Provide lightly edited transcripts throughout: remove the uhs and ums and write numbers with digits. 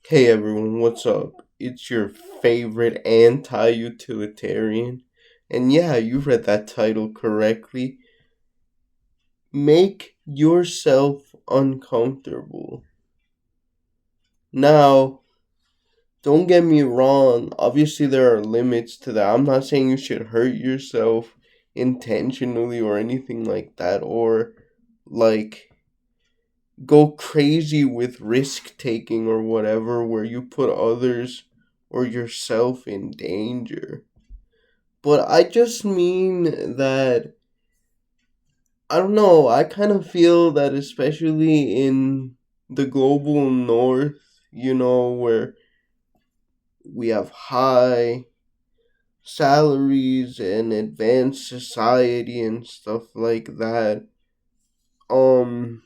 Hey everyone, what's up? It's your favorite anti utilitarian. And yeah, you read that title correctly. Make yourself uncomfortable. Now, don't get me wrong, obviously there are limits to that. I'm not saying you should hurt yourself intentionally or anything like that, or like go crazy with risk taking or whatever, where you put others or yourself in danger. But I just mean that, I don't know, I kind of feel that, especially in the global north, where we have high salaries and advanced society and stuff like that, um,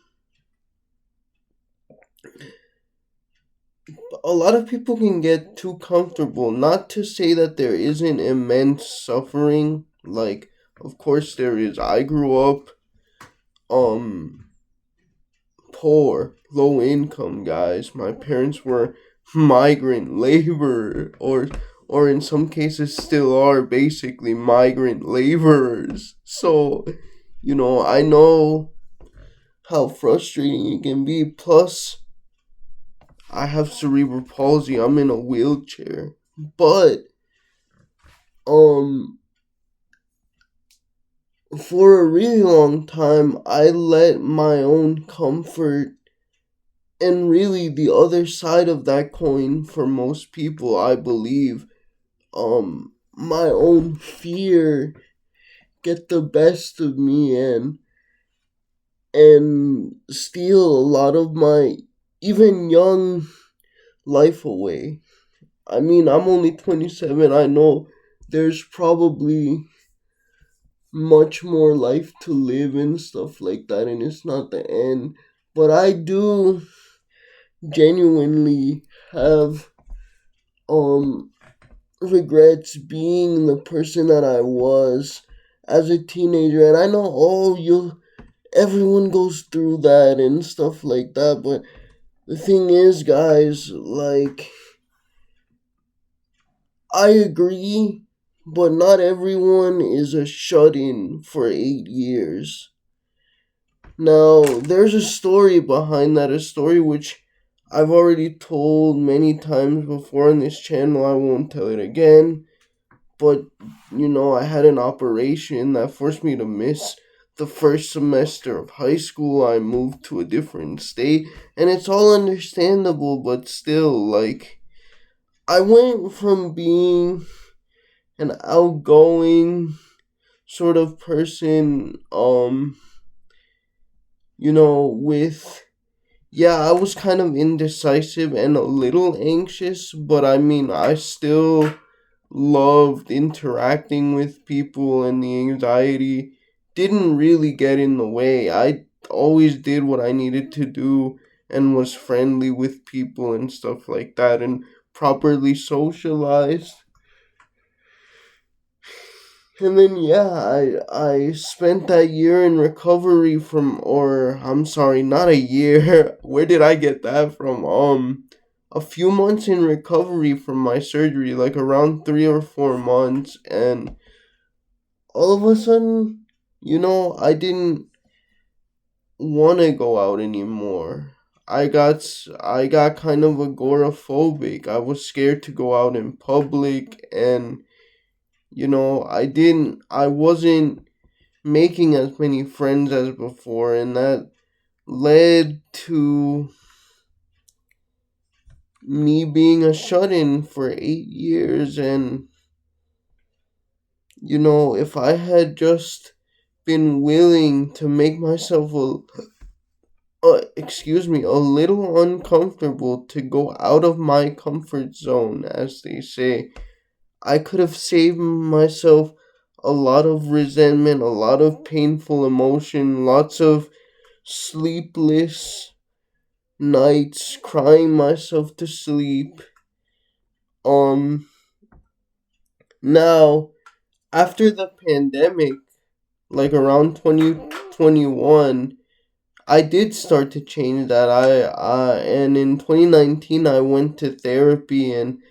a lot of people can get too comfortable. Not to say that there isn't immense suffering. Like, of course there is. I grew up um poor, low income guys. My parents were migrant labor, or in some cases still are basically migrant laborers. So, I know how frustrating it can be. Plus, I have cerebral palsy. I'm in a wheelchair. But um for a really long time I let my own comfort, and really the other side of that coin for most people, I believe, my own fear get the best of me and steal a lot of my even young life away. I mean, I'm only 27. I know there's probably much more life to live and stuff like that, and it's not the end. But I do genuinely have um regrets being the person that I was as a teenager. And I know, you everyone goes through that and stuff like that, but the thing is, guys, like, I agree, but not everyone is a shut-in for 8 years. Now, there's a story behind that, a story which I've already told many times before on this channel. I won't tell it again. But, I had an operation that forced me to miss the first semester of high school. I moved to a different state, and it's all understandable, but still, like, I went from being an outgoing sort of person, with, yeah, I was kind of indecisive and a little anxious, but I mean, I still loved interacting with people, and the anxiety didn't really get in the way. I always did what I needed to do and was friendly with people and stuff like that and properly socialized. And then, yeah, I spent that year in recovery from, or I'm sorry, not a year. Where did I get that from? A few months in recovery from my surgery, like around 3 or 4 months, and all of a sudden, I didn't want to go out anymore. I got kind of agoraphobic. I was scared to go out in public, and I wasn't making as many friends as before, and that led to me being a shut-in for 8 years. And if I had just been willing to make myself a little uncomfortable, to go out of my comfort zone, as they say, I could have saved myself a lot of resentment, a lot of painful emotion, lots of sleepless nights crying myself to sleep. Um, Now, after the pandemic, like around 2021, I did start to change that. And in 2019 I went to therapy, and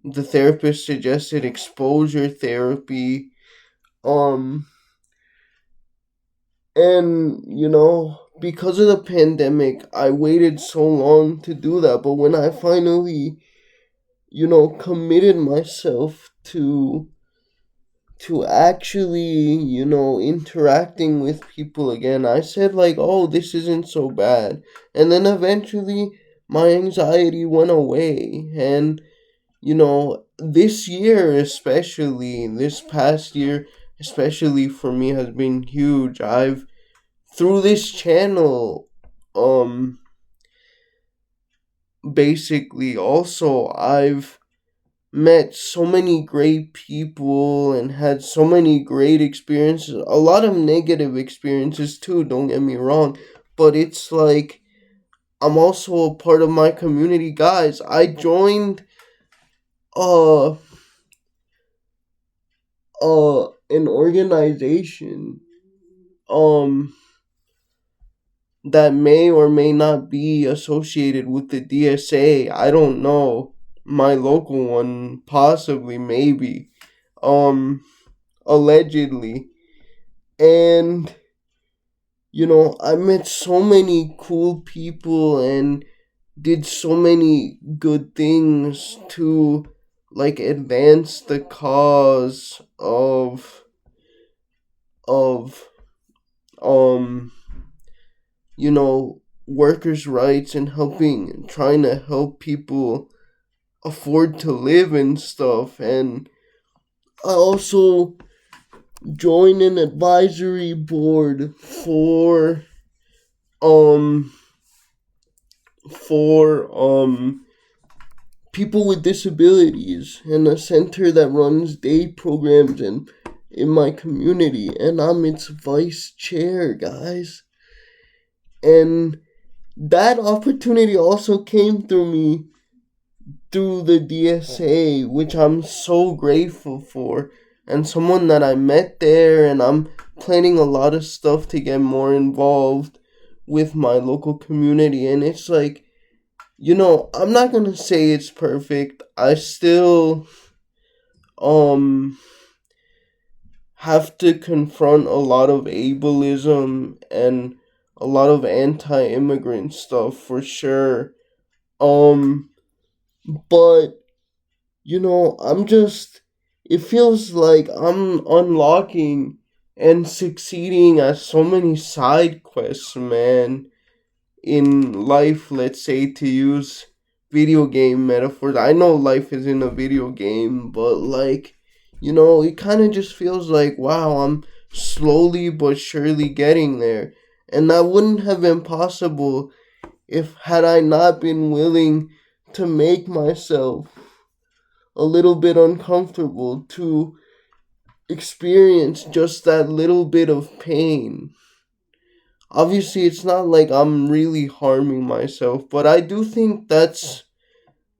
the therapist suggested exposure therapy. Um and because of the pandemic, I waited so long to do that, but when I finally, committed myself to actually, interacting with people again, I said, like, oh, this isn't so bad. And then eventually my anxiety went away. And, this year, especially, this past year, especially for me, has been huge. Through this channel, um, basically, also, I've met so many great people and had so many great experiences. A lot of negative experiences too, don't get me wrong. But it's like I'm also a part of my community, guys. I joined uh an organization um that may or may not be associated with the DSA. I don't know. My local one, possibly, maybe. Um Allegedly. And I met so many cool people and did so many good things to, like, advance the cause of um workers' rights, and trying to help people afford to live and stuff. And I also joined an advisory board um for people with disabilities, and a center that runs day programs in my community, and I'm its vice chair, guys. And that opportunity also came through me through the DSA, which I'm so grateful for, and someone that I met there. And I'm planning a lot of stuff to get more involved with my local community. And it's like, I'm not gonna say it's perfect. I still um have to confront a lot of ableism and a lot of anti-immigrant stuff for sure. Um but I'm just, it feels like I'm unlocking and succeeding at so many side quests, man, in life. Let's say, to use video game metaphors. I know life isn't a video game, but, like, it kind of just feels like, wow, I'm slowly but surely getting there. And that wouldn't have been possible if had I not been willing to make myself a little bit uncomfortable, to experience just that little bit of pain. Obviously, it's not like I'm really harming myself, but I do think that's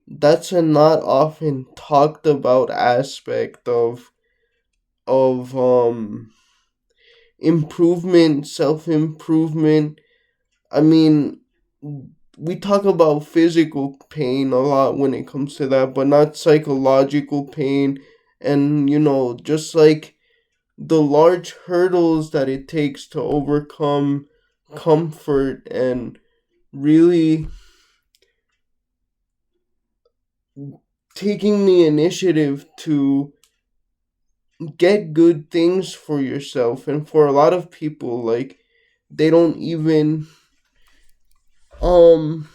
a not often talked about aspect of improvement, self improvement. I mean, we talk about physical pain a lot when it comes to that, but not psychological pain. And, just like the large hurdles that it takes to overcome comfort, and really taking the initiative to get good things for yourself. And for a lot of people, like, they don't even um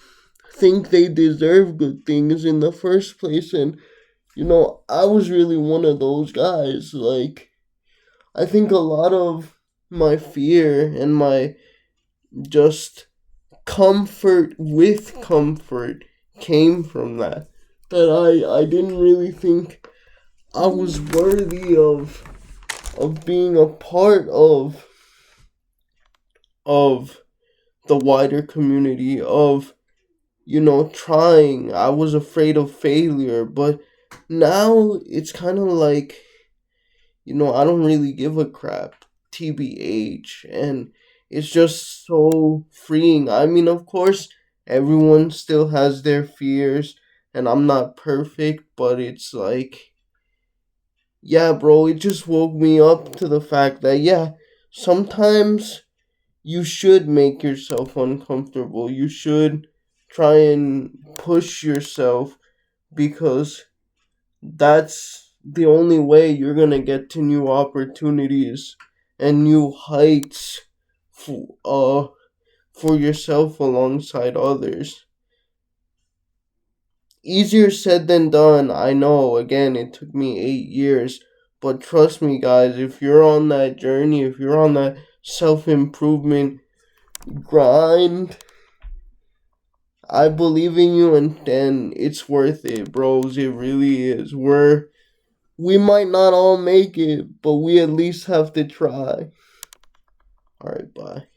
think they deserve good things in the first place. And I was really one of those guys. Like, I think a lot of my fear and my just comfort with comfort came from that I didn't really think I was worthy of being a part of the wider community, of trying. I was afraid of failure. But now it's kind of like, I don't really give a crap, TBH. And it's just so freeing. I mean, of course, everyone still has their fears, and I'm not perfect, but it's like, yeah, bro, it just woke me up to the fact that, yeah, sometimes you should make yourself uncomfortable. You should try and push yourself because that's the only way you're gonna get to new opportunities and new heights for yourself alongside others. Easier said than done, I know. Again, it took me 8 years. But trust me, guys, if you're on that journey, if you're on that self improvement grind, I believe in you, and then it's worth it, bros. It really is. We might not all make it, but we at least have to try. Alright, bye.